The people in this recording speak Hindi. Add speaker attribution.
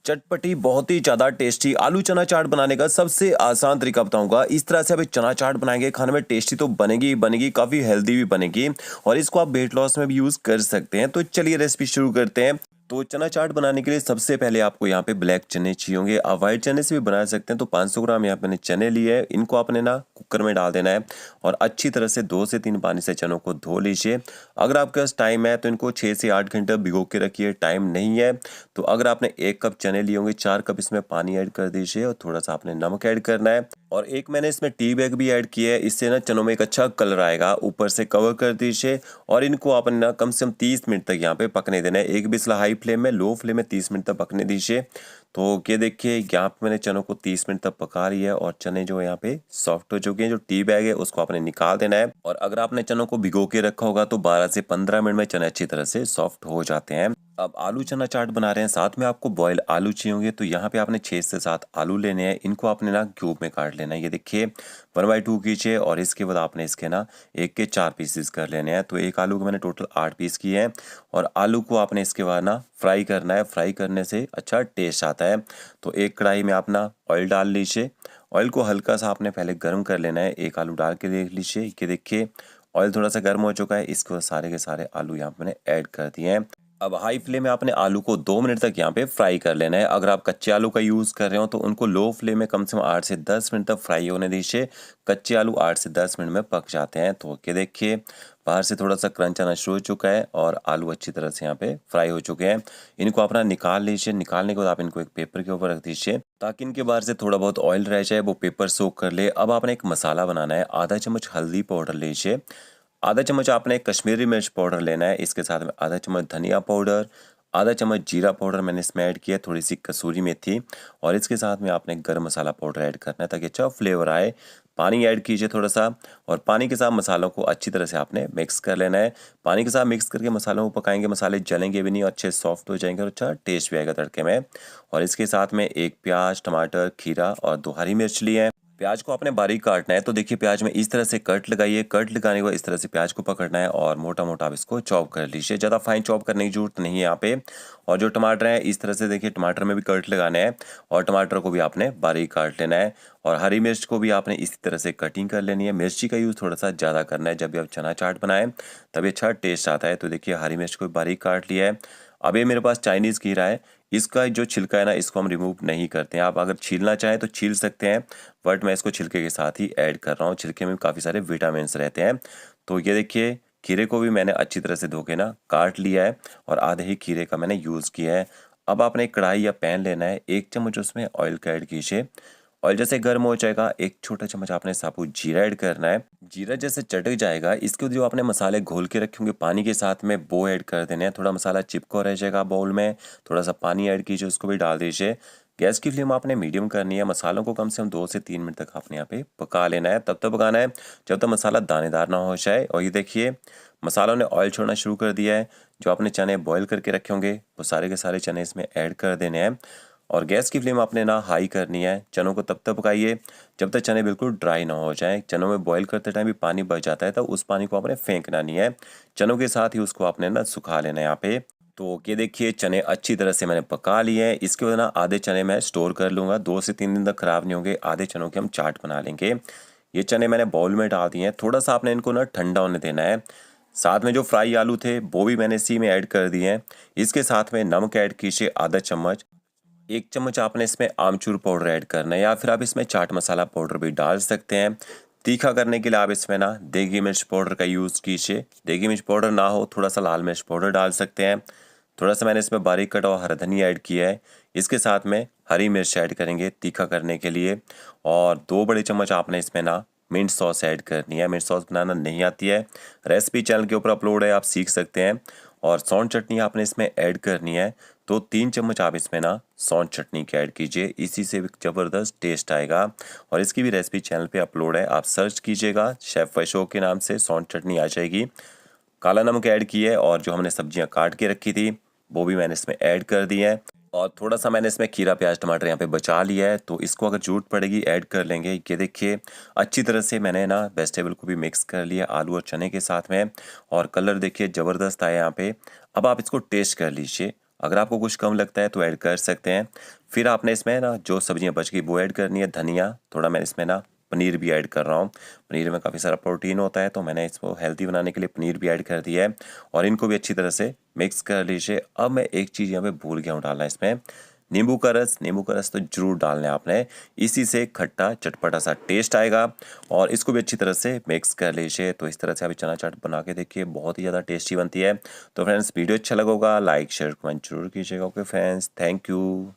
Speaker 1: चटपटी बहुत ही ज़्यादा टेस्टी आलू चना चाट बनाने का सबसे आसान तरीका बताऊंगा। इस तरह से आप एक चना चाट बनाएंगे, खाने में टेस्टी तो बनेगी ही बनेगी, काफ़ी हेल्दी भी बनेगी और इसको आप वेट लॉस में भी यूज़ कर सकते हैं। तो चलिए रेसिपी शुरू करते हैं। तो चना चाट बनाने के लिए सबसे पहले आपको यहाँ पे ब्लैक चने चाहिए होंगे। आप वाइट चने से भी बना सकते हैं। तो 500 ग्राम यहाँ पे मैंने चने लिए हैं। इनको आपने ना कुकर में डाल देना है और अच्छी तरह से 2 से 3 पानी से चनों को धो लीजिए। अगर आपके पास टाइम है तो इनको 6 से 8 घंटे भिगो के रखिए। टाइम नहीं है तो अगर आपने 1 कप चने लिए होंगे, 4 कप इसमें पानी ऐड कर दीजिए और थोड़ा सा आपने नमक ऐड करना है और एक मैंने इसमें टी बैग भी ऐड किया है। इससे ना चनों में एक अच्छा कलर आएगा। ऊपर से कवर कर दीजिए और इनको आपने ना कम से कम 30 मिनट तक यहाँ पे पकने देना है। एक बिस्ला हाई फ्लेम में, लो फ्लेम में 30 मिनट तक पकने दीजिए। तो ये देखिए यहाँ पे मैंने चनों को 30 मिनट तक पका लिया है और चने जो यहाँ पे सॉफ्ट हो चुके हैं। जो टी बैग है उसको आपने निकाल देना है और अगर आपने चनों को भिगो के रखा होगा तो 12 से 15 मिनट में चने अच्छी तरह से सॉफ्ट हो जाते हैं। अब आलू चना चाट बना रहे हैं, साथ में आपको बॉयल आलू चाहिए होंगे। तो यहाँ पे आपने 6 से 7 आलू लेने हैं। इनको आपने ना क्यूब में काट लेना है। ये देखिए 1/2 कीजिए और इसके बाद आपने इसके ना 1 के 4 पीसेस कर लेने हैं। तो एक आलू के मैंने टोटल 8 पीस किए हैं और आलू को आपने इसके बाद ना फ्राई करना है। फ्राई करने से अच्छा टेस्ट आता है। तो एक कढ़ाई में आप ना ऑयल डाल लीजिए। ऑयल को हल्का सा आपने पहले गर्म कर लेना है। एक आलू डाल के देख लीजिए। ये देखिए ऑयल थोड़ा सा गर्म हो चुका है। इसको सारे के सारे आलू यहाँ पे मैंने ऐड कर दिए हैं। अब हाई फ्लेम में आपने आलू को 2 मिनट तक यहाँ पे फ्राई कर लेना है। अगर आप कच्चे आलू का यूज़ कर रहे हो तो उनको लो फ्लेम में कम से कम 8 से 10 मिनट तक फ्राई होने दीजिए। कच्चे आलू 8 से 10 मिनट में पक जाते हैं। तो ये देखिए बाहर से थोड़ा सा क्रंच आना शुरू हो चुका है और आलू अच्छी तरह से यहाँ पे फ्राई हो चुके हैं। इनको अपना निकाल लीजिए। निकालने के बाद आप इनको एक पेपर के ऊपर रख दीजिए ताकि इनके बाहर से थोड़ा बहुत ऑयल रह जाए, वो पेपर सोक कर ले। अब आपने एक मसाला बनाना है। आधा चम्मच हल्दी पाउडर लीजिए। आधा चम्मच आपने कश्मीरी मिर्च पाउडर लेना है। इसके साथ में आधा चम्मच धनिया पाउडर, आधा चम्मच जीरा पाउडर मैंने इसमें ऐड किया, थोड़ी सी कसूरी मेथी और इसके साथ में आपने गरम मसाला पाउडर ऐड करना है ताकि अच्छा फ्लेवर आए। पानी ऐड कीजिए थोड़ा सा और पानी के साथ मसालों को अच्छी तरह से आपने मिक्स कर लेना है। पानी के साथ मिक्स करके मसालों को पकाएंगे। मसाले जलेंगे भी नहीं और अच्छे सॉफ्ट हो जाएंगे और अच्छा टेस्ट भी आएगा तड़के में। और इसके साथ में 1 प्याज, टमाटर, खीरा और 2 हरी मिर्च लिए हैं। प्याज को आपने बारीक काटना है। तो देखिए प्याज में इस तरह से कट लगाइए। कट लगाने के बाद इस तरह से प्याज को पकड़ना है और मोटा मोटा आप इसको चॉप कर लीजिए। ज़्यादा फाइन चॉप करने की जरूरत नहीं है यहाँ पे। और जो टमाटर है इस तरह से देखिए टमाटर में भी कट लगाना है और टमाटर को भी आपने बारीक काट लेना है और हरी मिर्च को भी आपने इसी तरह से कटिंग कर लेनी है। मिर्ची का यूज़ थोड़ा सा ज़्यादा करना है। जब भी आप चना चाट बनाएं तभी अच्छा टेस्ट आता है। तो देखिए हरी मिर्च को भी बारीक काट लिया है। अब ये मेरे पास चाइनीज़ खीरा है। इसका जो छिलका है ना इसको हम रिमूव नहीं करते हैं। आप अगर छीलना चाहें तो छील सकते हैं बट मैं इसको छिलके के साथ ही ऐड कर रहा हूँ। छिलके में काफ़ी सारे विटामिन रहते हैं। तो ये देखिए खीरे को भी मैंने अच्छी तरह से धो के ना काट लिया है और आधे ही खीरे का मैंने यूज़ किया है। अब आपने एक कढ़ाई या पैन लेना है। 1 चम्मच उसमें ऑयल का ऐड कीजिए। ऑयल जैसे गर्म हो जाएगा 1 छोटा चम्मच आपने साबुत जीरा ऐड करना है। जीरा जैसे चटक जाएगा इसके जो आपने मसाले घोल के रखे होंगे पानी के साथ में वो ऐड कर देने हैं। थोड़ा मसाला चिपको रह जाएगा बाउल में, थोड़ा सा पानी ऐड कीजिए, उसको भी डाल दीजिए। गैस की फ्लेम आपने मीडियम करनी है। मसालों को कम से कम 2 से 3 मिनट तक आपने यहाँ पे पका लेना है। तब तक पकाना है जब तक मसाला दानेदार ना हो जाए। और ये देखिए मसालों ने ऑयल छोड़ना शुरू कर दिया है। जो आपने चने बॉईल करके रखे होंगे वो सारे के सारे चने इसमें ऐड कर देने हैं और गैस की फ्लेम आपने ना हाई करनी है। चनों को तब तक पकाइए जब तक चने बिल्कुल ड्राई ना हो जाए। चनों में बॉईल करते टाइम भी पानी बच जाता है तो उस पानी को आपने फेंकना नहीं है। चनों के साथ ही उसको आपने ना सुखा लेना है यहाँ पे। तो ये देखिए चने अच्छी तरह से मैंने पका लिए हैं। इसके बाद ना आधे चने मैं स्टोर कर लूँगा, 2 से 3 दिन तक ख़राब नहीं होंगे। आधे चनों की हम चाट बना लेंगे। ये चने मैंने बाउल में डाल दिए हैं। थोड़ा सा आपने इनको ना ठंडा होने देना है। साथ में जो फ्राई आलू थे वो भी मैंने इसी में ऐड कर दिए हैं। इसके साथ में नमक ऐड कीजिए आधा चम्मच। 1 चम्मच आपने इसमें आमचूर पाउडर ऐड करना है या फिर आप इसमें चाट मसाला पाउडर भी डाल सकते हैं। तीखा करने के लिए आप इसमें ना देगी मिर्च पाउडर का यूज़ कीजिए। देगी मिर्च पाउडर ना हो थोड़ा सा लाल मिर्च पाउडर डाल सकते हैं। थोड़ा सा मैंने इसमें बारीक कटा हुआ हरा धनिया ऐड किया है। इसके साथ में हरी मिर्च ऐड करेंगे तीखा करने के लिए और 2 बड़े चम्मच आपने इसमें ना मिंट सॉस ऐड करनी है। मिंट सॉस बनाना नहीं आती है, रेसिपी चैनल के ऊपर अपलोड है, आप सीख सकते हैं। और सौंठ चटनी आपने इसमें ऐड करनी है। तो 3 चम्मच आप इसमें ना सौंठ चटनी की ऐड कीजिए, इसी से भी ज़बरदस्त टेस्ट आएगा। और इसकी भी रेसिपी चैनल पे अपलोड है, आप सर्च कीजिएगा शेफ़ वैशो के नाम से सौंठ चटनी आ जाएगी। काला नमक ऐड की है और जो हमने सब्जियां काट के रखी थी वो भी मैंने इसमें ऐड कर दी है। और थोड़ा सा मैंने इसमें खीरा प्याज टमाटर यहाँ पे बचा लिया है तो इसको अगर जरूरत पड़ेगी ऐड कर लेंगे। ये देखिए अच्छी तरह से मैंने ना वेजिटेबल को भी मिक्स कर लिया आलू और चने के साथ में और कलर देखिए ज़बरदस्त आया यहाँ पे। अब आप इसको टेस्ट कर लीजिए अगर आपको कुछ कम लगता है तो ऐड कर सकते हैं। फिर आपने इसमें ना जो सब्जियां बच गई वो ऐड करनी है, धनिया, थोड़ा मैं इसमें ना पनीर भी ऐड कर रहा हूँ। पनीर में काफ़ी सारा प्रोटीन होता है तो मैंने इसको हेल्दी बनाने के लिए पनीर भी ऐड कर दिया है और इनको भी अच्छी तरह से मिक्स कर लीजिए। अब मैं एक चीज़ यहाँ पे भूल गया हूँ डालना, इसमें नींबू का रस। नींबू का रस तो ज़रूर डालना है आपने, इसी से खट्टा चटपटा सा टेस्ट आएगा। और इसको भी अच्छी तरह से मिक्स कर लीजिए। तो इस तरह से आप चना चाट बना के देखिए, बहुत ही ज़्यादा टेस्टी बनती है। तो फ्रेंड्स वीडियो अच्छा लगा होगा लाइक शेयर कमेंट जरूर कीजिएगा। Okay friends, thank you.